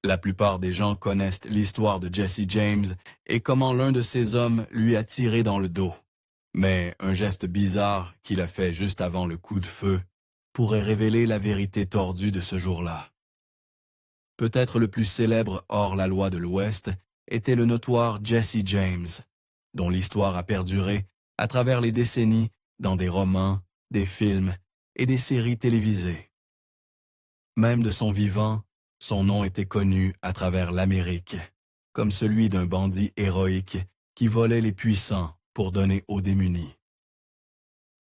La plupart des gens connaissent l'histoire de Jesse James et comment l'un de ses hommes lui a tiré dans le dos. Mais un geste bizarre qu'il a fait juste avant le coup de feu pourrait révéler la vérité tordue de ce jour-là. Peut-être le plus célèbre hors-la-loi de l'Ouest était le notoire Jesse James, dont l'histoire a perduré à travers les décennies dans des romans, des films et des séries télévisées. Même de son vivant, son nom était connu à travers l'Amérique, comme celui d'un bandit héroïque qui volait les puissants pour donner aux démunis.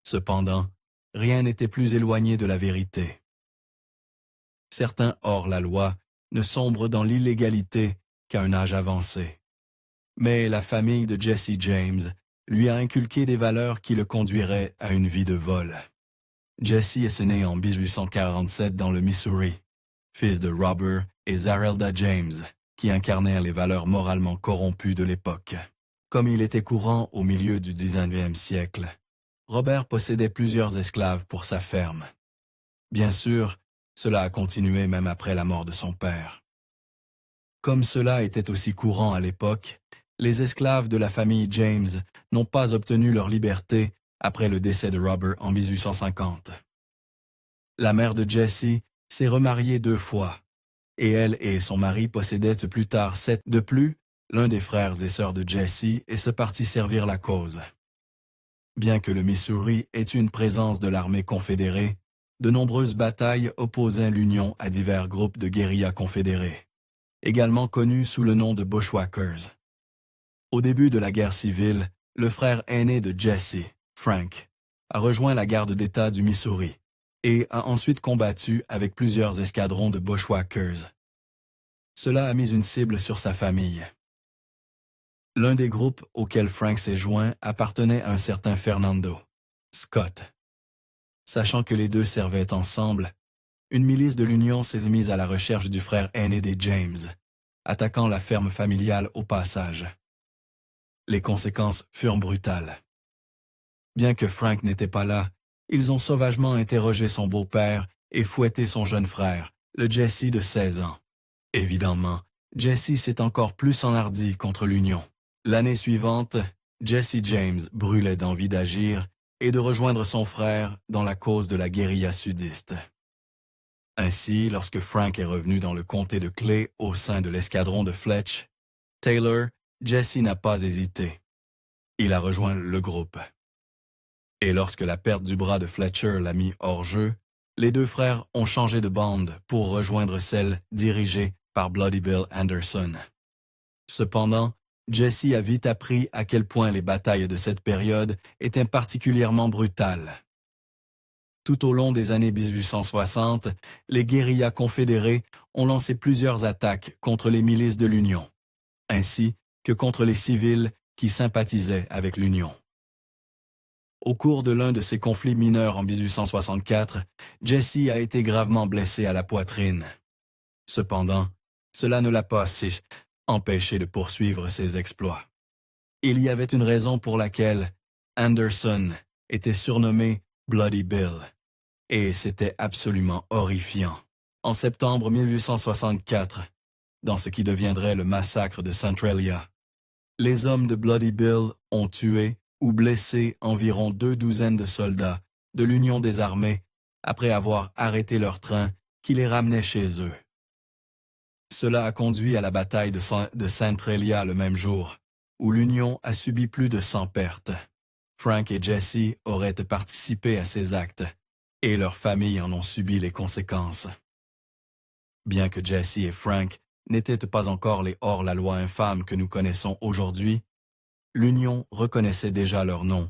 Cependant, rien n'était plus éloigné de la vérité. Certains hors-la-loi ne sombrent dans l'illégalité qu'à un âge avancé. Mais la famille de Jesse James lui a inculqué des valeurs qui le conduiraient à une vie de vol. Jesse est né en 1847 dans le Missouri, fils de Robert et Zarelda James, qui incarnèrent les valeurs moralement corrompues de l'époque. Comme il était courant au milieu du 19e siècle, Robert possédait plusieurs esclaves pour sa ferme. Bien sûr, cela a continué même après la mort de son père. Comme cela était aussi courant à l'époque, les esclaves de la famille James n'ont pas obtenu leur liberté après le décès de Robert en 1850. La mère de Jesse s'est remariée 2 fois, et elle et son mari possédaient plus tard 7 de plus. L'un des frères et sœurs de Jesse est se parti servir la cause. Bien que le Missouri ait une présence de l'armée confédérée, de nombreuses batailles opposaient l'Union à divers groupes de guérillas confédérés, également connus sous le nom de Bushwhackers. Au début de la guerre civile, le frère aîné de Jesse, Frank, a rejoint la garde d'État du Missouri et a ensuite combattu avec plusieurs escadrons de Bushwhackers. Cela a mis une cible sur sa famille. L'un des groupes auxquels Frank s'est joint appartenait à un certain Fernando Scott. Sachant que les deux servaient ensemble, une milice de l'Union s'est mise à la recherche du frère aîné des James, attaquant la ferme familiale au passage. Les conséquences furent brutales. Bien que Frank n'était pas là, ils ont sauvagement interrogé son beau-père et fouetté son jeune frère, le Jesse de 16 ans. Évidemment, Jesse s'est encore plus enhardi contre l'Union. L'année suivante, Jesse James brûlait d'envie d'agir et de rejoindre son frère dans la cause de la guérilla sudiste. Ainsi, lorsque Frank est revenu dans le comté de Clay au sein de l'escadron de Fletch, Taylor, Jesse n'a pas hésité. Il a rejoint le groupe. Et lorsque la perte du bras de Fletcher l'a mis hors jeu, les deux frères ont changé de bande pour rejoindre celle dirigée par Bloody Bill Anderson. Cependant, Jesse a vite appris à quel point les batailles de cette période étaient particulièrement brutales. Tout au long des années 1860, les guérillas confédérés ont lancé plusieurs attaques contre les milices de l'Union, ainsi que contre les civils qui sympathisaient avec l'Union. Au cours de l'un de ces conflits mineurs en 1864, Jesse a été gravement blessé à la poitrine. Cependant, cela ne l'a pas empêché de poursuivre ses exploits. Il y avait une raison pour laquelle Anderson était surnommé Bloody Bill, et c'était absolument horrifiant. En septembre 1864, dans ce qui deviendrait le massacre de Centralia, les hommes de Bloody Bill ont tué ou blessé environ 2 douzaines de soldats de l'Union des armées après avoir arrêté leur train qui les ramenait chez eux. Cela a conduit à la bataille de Centralia le même jour, où l'Union a subi plus de 100 pertes. Frank et Jesse auraient participé à ces actes, et leurs familles en ont subi les conséquences. Bien que Jesse et Frank n'étaient pas encore les hors-la-loi infâmes que nous connaissons aujourd'hui, l'Union reconnaissait déjà leurs noms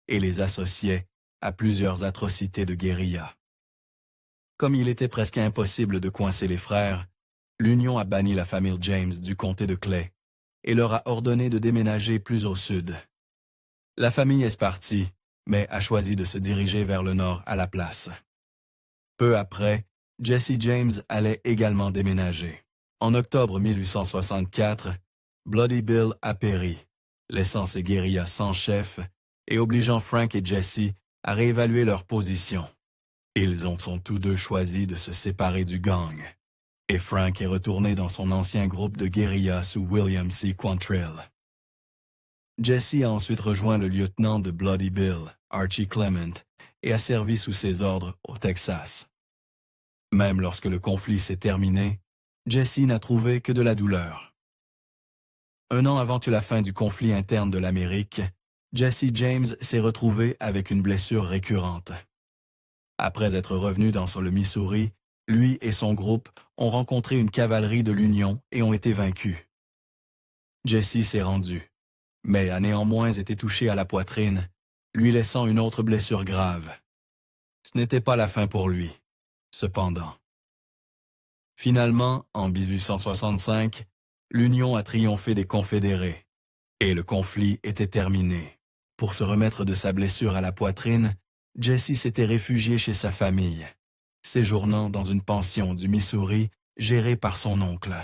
et les associait à plusieurs atrocités de guérilla. Comme il était presque impossible de coincer les frères, l'Union a banni la famille James du comté de Clay et leur a ordonné de déménager plus au sud. La famille est partie, mais a choisi de se diriger vers le nord à la place. Peu après, Jesse James allait également déménager. En octobre 1864, Bloody Bill a péri, laissant ses guérillas sans chef et obligeant Frank et Jesse à réévaluer leur position. Ils ont tous deux choisi de se séparer du gang. et Frank est retourné dans son ancien groupe de guérilla sous William C. Quantrill. Jesse a ensuite rejoint le lieutenant de Bloody Bill, Archie Clement, et a servi sous ses ordres au Texas. Même lorsque le conflit s'est terminé, Jesse n'a trouvé que de la douleur. Un an avant la fin du conflit interne de l'Amérique, Jesse James s'est retrouvé avec une blessure récurrente. Après être revenu dans le Missouri, lui et son groupe ont rencontré une cavalerie de l'Union et ont été vaincus. Jesse s'est rendu, mais a néanmoins été touché à la poitrine, lui laissant une autre blessure grave. Ce n'était pas la fin pour lui, cependant. Finalement, en 1865, l'Union a triomphé des Confédérés, et le conflit était terminé. Pour se remettre de sa blessure à la poitrine, Jesse s'était réfugié chez sa famille, séjournant dans une pension du Missouri gérée par son oncle.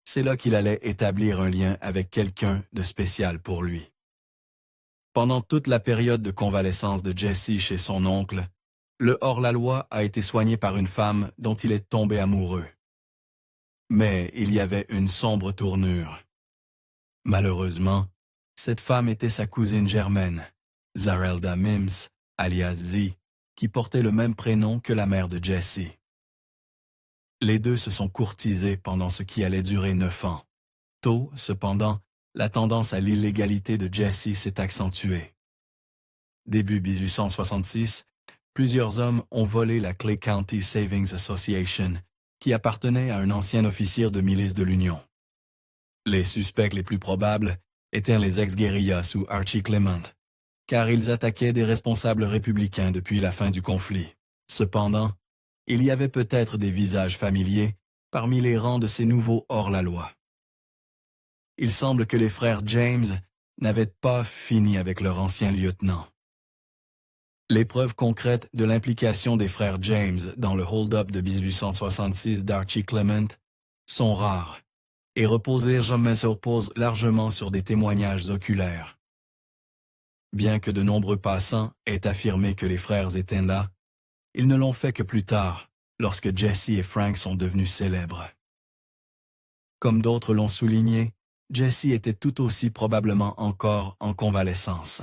C'est là qu'il allait établir un lien avec quelqu'un de spécial pour lui. Pendant toute la période de convalescence de Jesse chez son oncle, le hors-la-loi a été soigné par une femme dont il est tombé amoureux. Mais il y avait une sombre tournure. Malheureusement, cette femme était sa cousine germaine, Zarelda Mims, alias Z, qui portait le même prénom que la mère de Jesse. Les deux se sont courtisés pendant ce qui allait durer 9 ans. Tôt, cependant, la tendance à l'illégalité de Jesse s'est accentuée. Début 1866, plusieurs hommes ont volé la Clay County Savings Association, qui appartenait à un ancien officier de milice de l'Union. Les suspects les plus probables étaient les ex-guérillas sous Archie Clement, car ils attaquaient des responsables républicains depuis la fin du conflit. Cependant, il y avait peut-être des visages familiers parmi les rangs de ces nouveaux hors-la-loi. Il semble que les frères James n'avaient pas fini avec leur ancien lieutenant. Les preuves concrètes de l'implication des frères James dans le hold-up de 1866 d'Archie Clement sont rares et reposent largement sur des témoignages oculaires. Bien que de nombreux passants aient affirmé que les frères étaient là, ils ne l'ont fait que plus tard, lorsque Jesse et Frank sont devenus célèbres. Comme d'autres l'ont souligné, Jesse était tout aussi probablement encore en convalescence.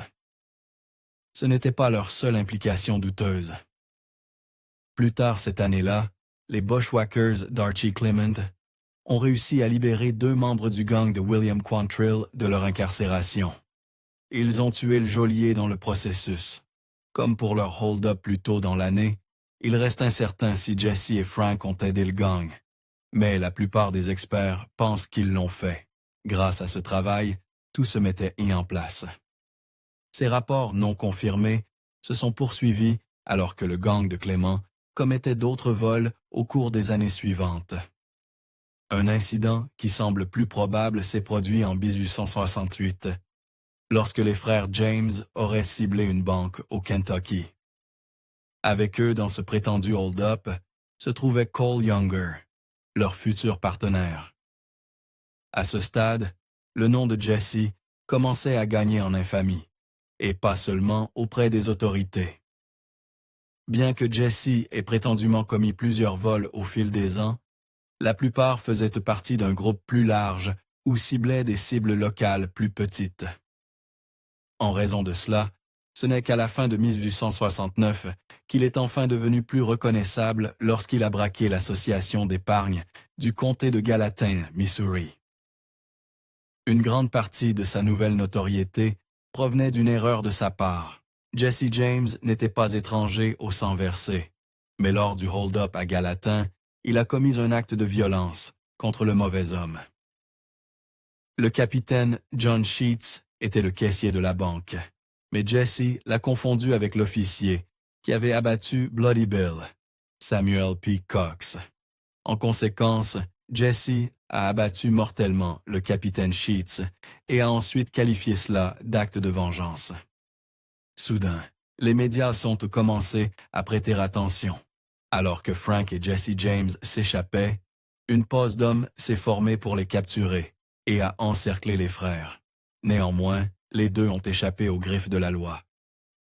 Ce n'était pas leur seule implication douteuse. Plus tard cette année-là, les Bushwhackers d'Archie Clement ont réussi à libérer 2 membres du gang de William Quantrill de leur incarcération. Ils ont tué le geôlier dans le processus. Comme pour leur hold-up plus tôt dans l'année, il reste incertain si Jesse et Frank ont aidé le gang. Mais la plupart des experts pensent qu'ils l'ont fait. Grâce à ce travail, tout se mettait en place. Ces rapports non confirmés se sont poursuivis alors que le gang de Clément commettait d'autres vols au cours des années suivantes. Un incident qui semble plus probable s'est produit en 1868, lorsque les frères James auraient ciblé une banque au Kentucky. Avec eux dans ce prétendu hold-up se trouvait Cole Younger, leur futur partenaire. À ce stade, le nom de Jesse commençait à gagner en infamie, et pas seulement auprès des autorités. Bien que Jesse ait prétendument commis plusieurs vols au fil des ans, la plupart faisaient partie d'un groupe plus large ou ciblaient des cibles locales plus petites. En raison de cela, ce n'est qu'à la fin de 1869 qu'il est enfin devenu plus reconnaissable lorsqu'il a braqué l'association d'épargne du comté de Gallatin, Missouri. Une grande partie de sa nouvelle notoriété provenait d'une erreur de sa part. Jesse James n'était pas étranger au sang versé, mais lors du hold-up à Gallatin, il a commis un acte de violence contre le mauvais homme. Le capitaine John Sheets était le caissier de la banque, mais Jesse l'a confondu avec l'officier qui avait abattu Bloody Bill, Samuel P. Cox. En conséquence, Jesse a abattu mortellement le capitaine Sheets et a ensuite qualifié cela d'acte de vengeance. Soudain, les médias sont commencés à prêter attention. Alors que Frank et Jesse James s'échappaient, une pose d'hommes s'est formée pour les capturer et a encerclé les frères. Néanmoins, les deux ont échappé aux griffes de la loi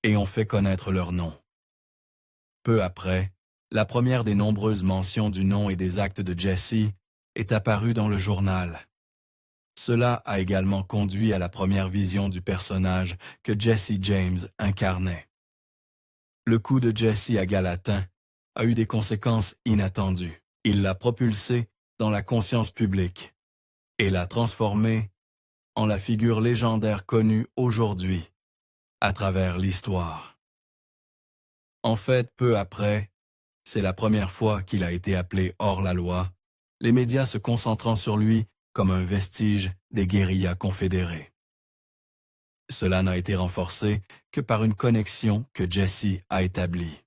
et ont fait connaître leur nom. Peu après, La première des nombreuses mentions du nom et des actes de Jesse est apparue dans le journal. Cela a également conduit à la première vision du personnage que Jesse James incarnait. Le coup de Jesse à Gallatin a eu des conséquences inattendues. Il l'a propulsé dans la conscience publique et l'a transformé en la figure légendaire connue aujourd'hui à travers l'histoire. En fait, peu après, c'est la première fois qu'il a été appelé hors la loi, les médias se concentrant sur lui comme un vestige des guérillas confédérées. Cela n'a été renforcé que par une connexion que Jesse a établie.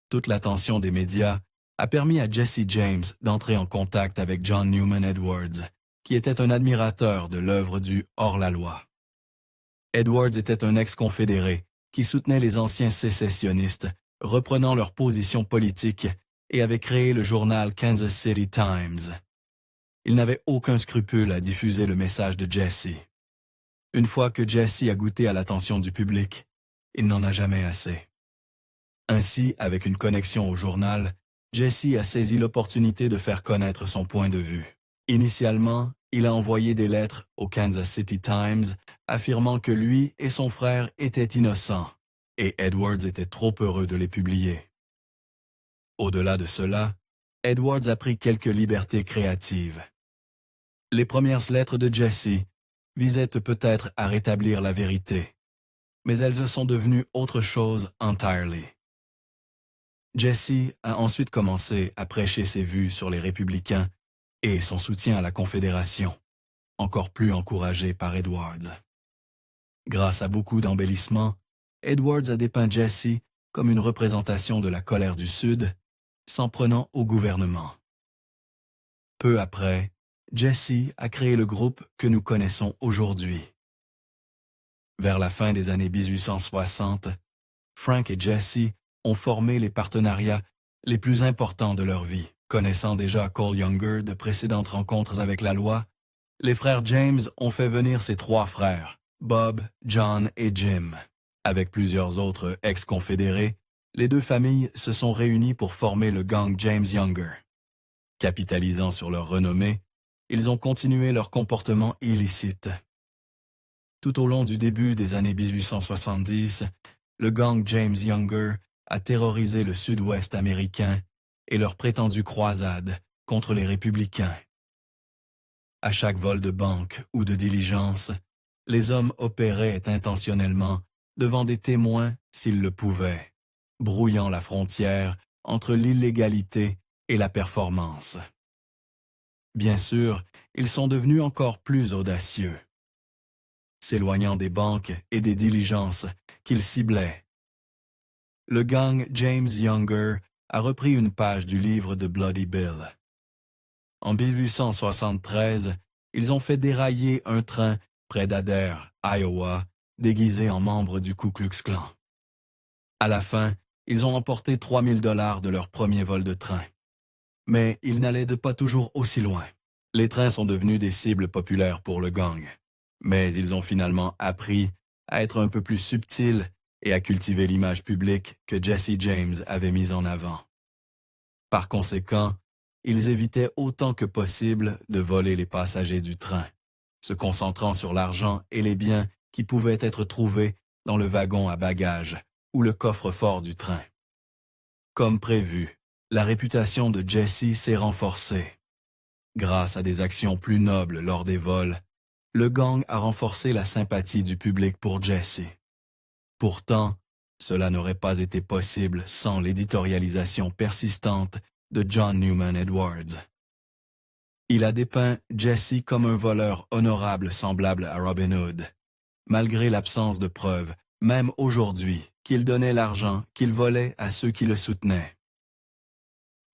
Toute l'attention des médias a permis à Jesse James d'entrer en contact avec John Newman Edwards, qui était un admirateur de l'œuvre du hors-la-loi. Edwards était un ex-confédéré qui soutenait les anciens sécessionnistes, reprenant leur position politique, et avait créé le journal Kansas City Times. Il n'avait aucun scrupule à diffuser le message de Jesse. Une fois que Jesse a goûté à l'attention du public, il n'en a jamais assez. Ainsi, avec une connexion au journal, Jesse a saisi l'opportunité de faire connaître son point de vue. Initialement, il a envoyé des lettres au Kansas City Times affirmant que lui et son frère étaient innocents, et Edwards était trop heureux de les publier. Au-delà de cela, Edwards a pris quelques libertés créatives. Les premières lettres de Jesse visaient peut-être à rétablir la vérité, mais elles sont devenues autre chose entirely. Jesse a ensuite commencé à prêcher ses vues sur les républicains et son soutien à la Confédération, encore plus encouragé par Edwards. Grâce à beaucoup d'embellissements, Edwards a dépeint Jesse comme une représentation de la colère du Sud, s'en prenant au gouvernement. Peu après, Jesse a créé le groupe que nous connaissons aujourd'hui. Vers la fin des années 1860, Frank et Jesse ont formé les partenariats les plus importants de leur vie. Connaissant déjà Cole Younger de précédentes rencontres avec la loi, les frères James ont fait venir ses trois frères, Bob, John et Jim. Avec plusieurs autres ex-confédérés, les deux familles se sont réunies pour former le gang James Younger. Capitalisant sur leur renommée, ils ont continué leur comportement illicite. Tout au long du début des années 1870, le gang James Younger a terrorisé le sud-ouest américain et leur prétendue croisade contre les républicains. À chaque vol de banque ou de diligence, les hommes opéraient intentionnellement devant des témoins s'ils le pouvaient, brouillant la frontière entre l'illégalité et la performance. Bien sûr, ils sont devenus encore plus audacieux, s'éloignant des banques et des diligences qu'ils ciblaient. Le gang James Younger a repris une page du livre de Bloody Bill. En 1873, ils ont fait dérailler un train près d'Adair, Iowa, déguisé en membre du Ku Klux Klan. À la fin, ils ont emporté 3 000 $ de leur premier vol de train. Mais ils n'allaient pas toujours aussi loin. Les trains sont devenus des cibles populaires pour le gang. Mais ils ont finalement appris à être un peu plus subtils et à cultiver l'image publique que Jesse James avait mise en avant. Par conséquent, ils évitaient autant que possible de voler les passagers du train, se concentrant sur l'argent et les biens qui pouvaient être trouvés dans le wagon à bagages ou le coffre-fort du train. Comme prévu, la réputation de Jesse s'est renforcée. Grâce à des actions plus nobles lors des vols, le gang a renforcé la sympathie du public pour Jesse. Pourtant, cela n'aurait pas été possible sans l'éditorialisation persistante de John Newman Edwards. Il a dépeint Jesse comme un voleur honorable semblable à Robin Hood, malgré l'absence de preuves, même aujourd'hui, qu'il donnait l'argent qu'il volait à ceux qui le soutenaient.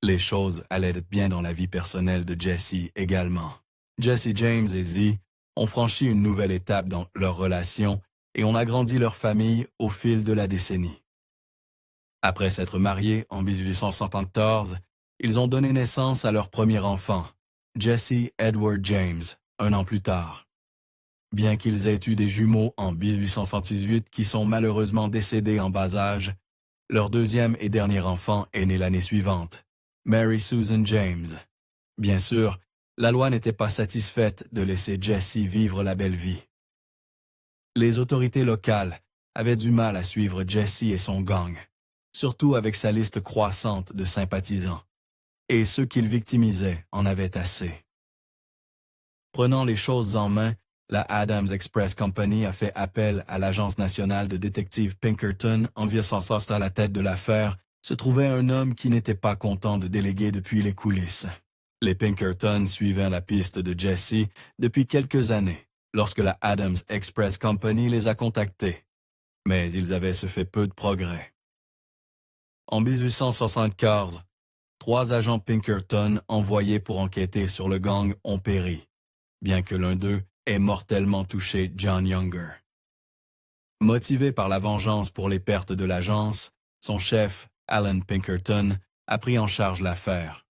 Les choses allaient bien dans la vie personnelle de Jesse également. Jesse James et Z ont franchi une nouvelle étape dans leur relation et ont agrandi leur famille au fil de la décennie. Après s'être mariés en 1874, ils ont donné naissance à leur premier enfant, Jesse Edward James, un an plus tard. Bien qu'ils aient eu des jumeaux en 1878 qui sont malheureusement décédés en bas âge, Leur deuxième et dernier enfant est né l'année suivante, Mary Susan James. Bien sûr, la loi n'était pas satisfaite de laisser Jesse vivre la belle vie. Les autorités locales avaient du mal à suivre Jesse et son gang, surtout avec sa liste croissante de sympathisants, et ceux qu'il victimisait en avaient assez. Prenant les choses en main, la Adams Express Company a fait appel à l'Agence nationale de détectives Pinkerton en visant à la tête de l'affaire se trouvait un homme qui n'était pas content de déléguer depuis les coulisses. Les Pinkerton suivaient la piste de Jesse depuis quelques années, lorsque la Adams Express Company les a contactés. Mais ils avaient se fait peu de progrès. En 1874, 3 agents Pinkerton envoyés pour enquêter sur le gang ont péri, bien que l'un d'eux ait mortellement touché John Younger. Motivé par la vengeance pour les pertes de l'agence, son chef, Alan Pinkerton, a pris en charge l'affaire.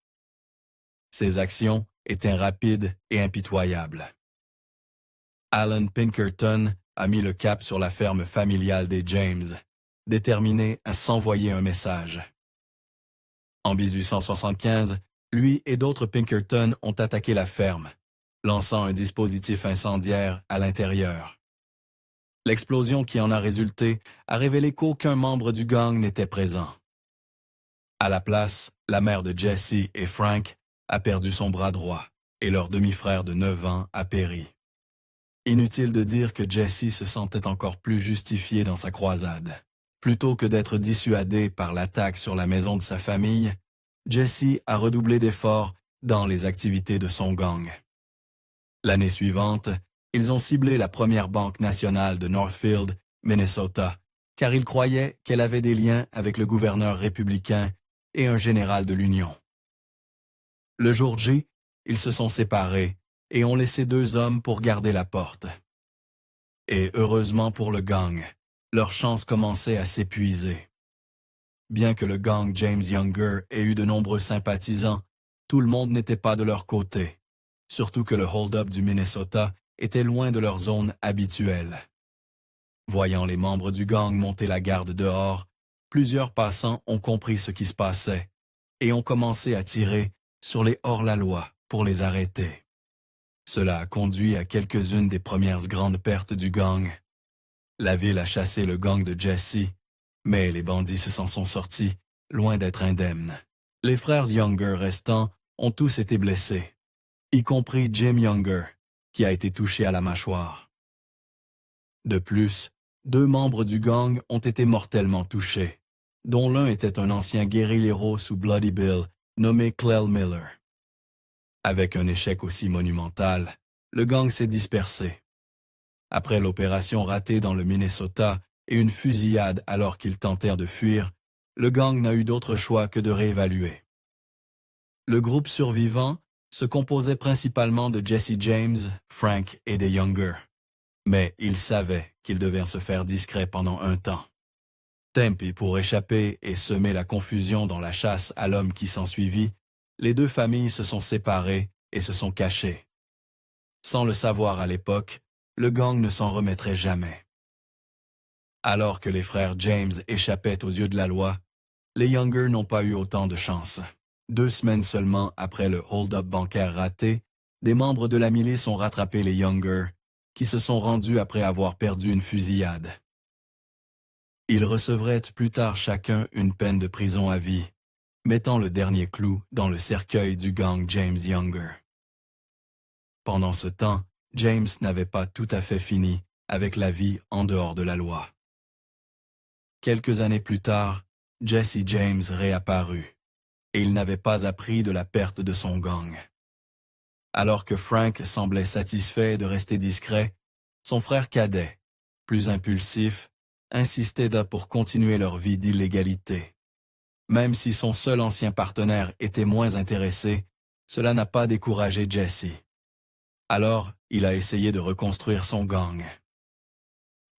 Ses actions étaient rapides et impitoyables. Alan Pinkerton a mis le cap sur la ferme familiale des James, déterminé à s'envoyer un message. En 1875, lui et d'autres Pinkerton ont attaqué la ferme, lançant un dispositif incendiaire à l'intérieur. L'explosion qui en a résulté a révélé qu'aucun membre du gang n'était présent. À la place, la mère de Jesse et Frank a perdu son bras droit et leur demi-frère de 9 ans a péri. Inutile de dire que Jesse se sentait encore plus justifié dans sa croisade. Plutôt que d'être dissuadé par l'attaque sur la maison de sa famille, Jesse a redoublé d'efforts dans les activités de son gang. L'année suivante, ils ont ciblé la première banque nationale de Northfield, Minnesota, car ils croyaient qu'elle avait des liens avec le gouverneur républicain et un général de l'Union. Le jour J, ils se sont séparés et ont laissé 2 hommes pour garder la porte. Et heureusement pour le gang, leurs chances commençaient à s'épuiser. Bien que le gang James Younger ait eu de nombreux sympathisants, tout le monde n'était pas de leur côté, surtout que le hold-up du Minnesota était loin de leur zone habituelle. Voyant les membres du gang monter la garde dehors, plusieurs passants ont compris ce qui se passait et ont commencé à tirer sur les hors-la-loi pour les arrêter. Cela a conduit à quelques-unes des premières grandes pertes du gang. La ville a chassé le gang de Jesse, mais les bandits s'en sont sortis, loin d'être indemnes. Les frères Younger restants ont tous été blessés, y compris Jim Younger, qui a été touché à la mâchoire. De plus, 2 membres du gang ont été mortellement touchés, dont l'un était un ancien guérillero sous Bloody Bill, nommé Clell Miller. Avec un échec aussi monumental, le gang s'est dispersé. Après l'opération ratée dans le Minnesota et une fusillade alors qu'ils tentèrent de fuir, le gang n'a eu d'autre choix que de réévaluer. Le groupe survivant se composait principalement de Jesse James, Frank et des Younger. Mais ils savaient qu'ils devaient se faire discrets pendant un temps. Tempe pour échapper et semer la confusion dans la chasse à l'homme qui s'ensuivit, les 2 familles se sont séparées et se sont cachées. Sans le savoir à l'époque, le gang ne s'en remettrait jamais. Alors que les frères James échappaient aux yeux de la loi, les Younger n'ont pas eu autant de chance. 2 semaines seulement après le hold-up bancaire raté, des membres de la milice ont rattrapé les Younger, qui se sont rendus après avoir perdu une fusillade. Ils recevraient plus tard chacun une peine de prison à vie, mettant le dernier clou dans le cercueil du gang James Younger. Pendant ce temps, James n'avait pas tout à fait fini avec la vie en dehors de la loi. Quelques années plus tard, Jesse James réapparut, et il n'avait pas appris de la perte de son gang. Alors que Frank semblait satisfait de rester discret, son frère cadet, plus impulsif, insistait pour continuer leur vie d'illégalité. Même si son seul ancien partenaire était moins intéressé, cela n'a pas découragé Jesse. Alors, il a essayé de reconstruire son gang.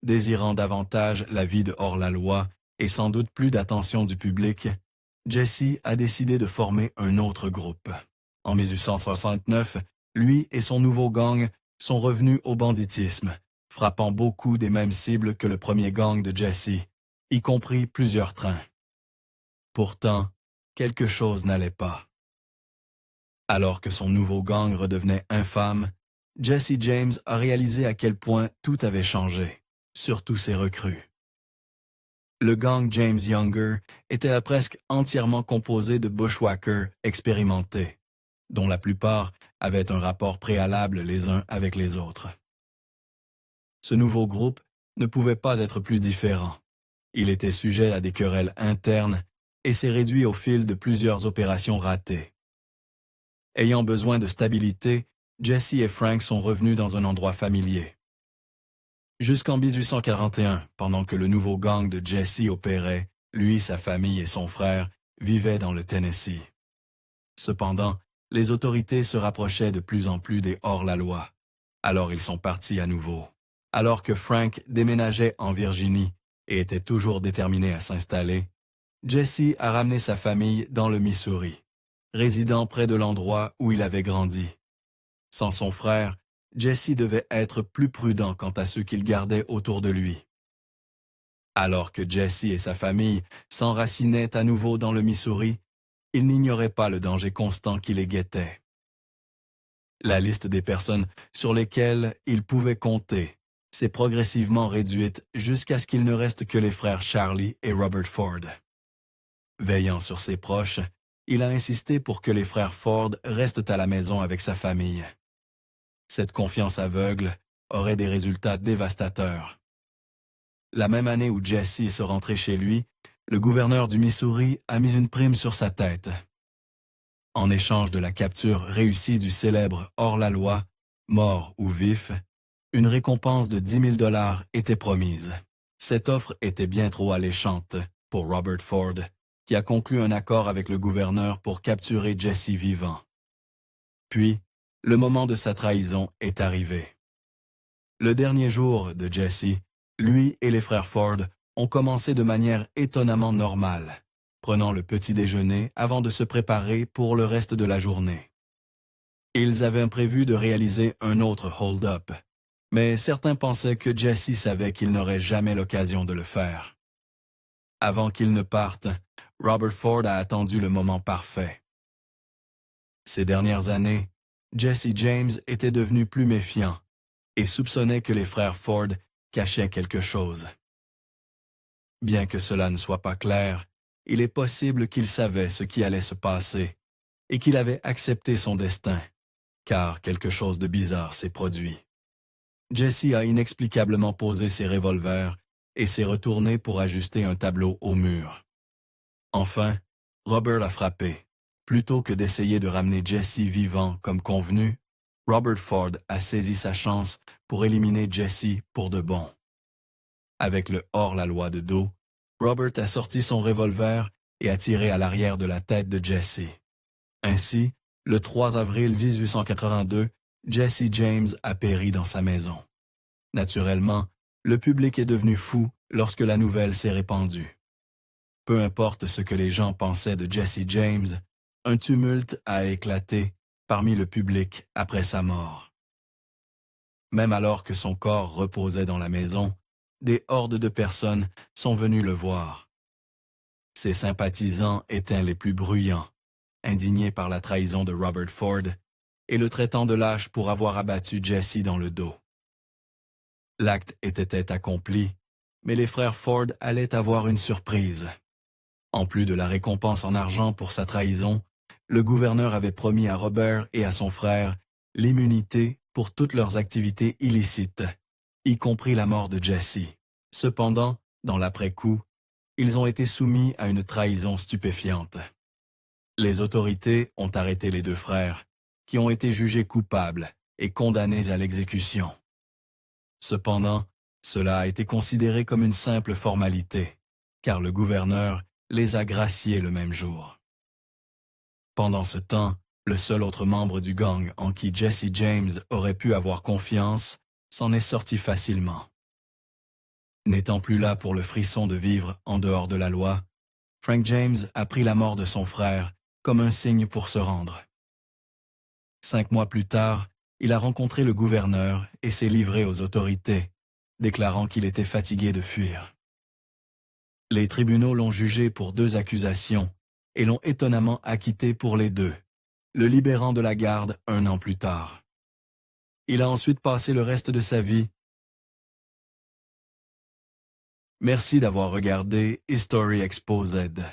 Désirant davantage la vie de hors-la-loi et sans doute plus d'attention du public, Jesse a décidé de former un autre groupe. En 1869, lui et son nouveau gang sont revenus au banditisme, frappant beaucoup des mêmes cibles que le premier gang de Jesse, y compris plusieurs trains. Pourtant, quelque chose n'allait pas. Alors que son nouveau gang redevenait infâme, Jesse James a réalisé à quel point tout avait changé, surtout ses recrues. Le gang James Younger était presque entièrement composé de bushwhackers expérimentés, dont la plupart avaient un rapport préalable les uns avec les autres. Ce nouveau groupe ne pouvait pas être plus différent. Il était sujet à des querelles internes et s'est réduit au fil de plusieurs opérations ratées. Ayant besoin de stabilité, Jesse et Frank sont revenus dans un endroit familier. Jusqu'en 1841, pendant que le nouveau gang de Jesse opérait, lui, sa famille et son frère vivaient dans le Tennessee. Cependant, les autorités se rapprochaient de plus en plus des hors-la-loi. Alors ils sont partis à nouveau. Alors que Frank déménageait en Virginie et était toujours déterminé à s'installer, Jesse a ramené sa famille dans le Missouri, résidant près de l'endroit où il avait grandi. Sans son frère, Jesse devait être plus prudent quant à ceux qu'il gardait autour de lui. Alors que Jesse et sa famille s'enracinaient à nouveau dans le Missouri, ils n'ignoraient pas le danger constant qui les guettait. La liste des personnes sur lesquelles ils pouvaient compter s'est progressivement réduite jusqu'à ce qu'il ne reste que les frères Charlie et Robert Ford. Veillant sur ses proches, il a insisté pour que les frères Ford restent à la maison avec sa famille. Cette confiance aveugle aurait des résultats dévastateurs. La même année où Jesse se rentrait chez lui, le gouverneur du Missouri a mis une prime sur sa tête. En échange de la capture réussie du célèbre hors-la-loi, mort ou vif, une récompense de 10 000 $ était promise. Cette offre était bien trop alléchante pour Robert Ford, qui a conclu un accord avec le gouverneur pour capturer Jesse vivant. Puis, le moment de sa trahison est arrivé. Le dernier jour de Jesse, lui et les frères Ford ont commencé de manière étonnamment normale, prenant le petit déjeuner avant de se préparer pour le reste de la journée. Ils avaient prévu de réaliser un autre hold-up, mais certains pensaient que Jesse savait qu'il n'aurait jamais l'occasion de le faire. Avant qu'ils ne partent, Robert Ford a attendu le moment parfait. Ces dernières années, Jesse James était devenu plus méfiant et soupçonnait que les frères Ford cachaient quelque chose. Bien que cela ne soit pas clair, il est possible qu'il savait ce qui allait se passer et qu'il avait accepté son destin, car quelque chose de bizarre s'est produit. Jesse a inexplicablement posé ses revolvers et s'est retourné pour ajuster un tableau au mur. Enfin, Robert a frappé. Plutôt que d'essayer de ramener Jesse vivant comme convenu, Robert Ford a saisi sa chance pour éliminer Jesse pour de bon. Avec le hors-la-loi de dos, Robert a sorti son revolver et a tiré à l'arrière de la tête de Jesse. Ainsi, le 3 avril 1882, Jesse James a péri dans sa maison. Naturellement, le public est devenu fou lorsque la nouvelle s'est répandue. Peu importe ce que les gens pensaient de Jesse James, un tumulte a éclaté parmi le public après sa mort. Même alors que son corps reposait dans la maison, des hordes de personnes sont venues le voir. Ses sympathisants étaient les plus bruyants, indignés par la trahison de Robert Ford et le traitant de lâche pour avoir abattu Jesse dans le dos. L'acte était accompli, mais les frères Ford allaient avoir une surprise. En plus de la récompense en argent pour sa trahison, le gouverneur avait promis à Robert et à son frère l'immunité pour toutes leurs activités illicites, y compris la mort de Jesse. Cependant, dans l'après-coup, ils ont été soumis à une trahison stupéfiante. Les autorités ont arrêté les deux frères, qui ont été jugés coupables et condamnés à l'exécution. Cependant, cela a été considéré comme une simple formalité, car le gouverneur les a graciés le même jour. Pendant ce temps, le seul autre membre du gang en qui Jesse James aurait pu avoir confiance s'en est sorti facilement. N'étant plus là pour le frisson de vivre en dehors de la loi, Frank James a pris la mort de son frère comme un signe pour se rendre. 5 mois plus tard, il a rencontré le gouverneur et s'est livré aux autorités, déclarant qu'il était fatigué de fuir. Les tribunaux l'ont jugé pour 2 accusations et l'ont étonnamment acquitté pour les 2, le libérant de la garde 1 an plus tard. Il a ensuite passé le reste de sa vie. Merci d'avoir regardé History Exposed.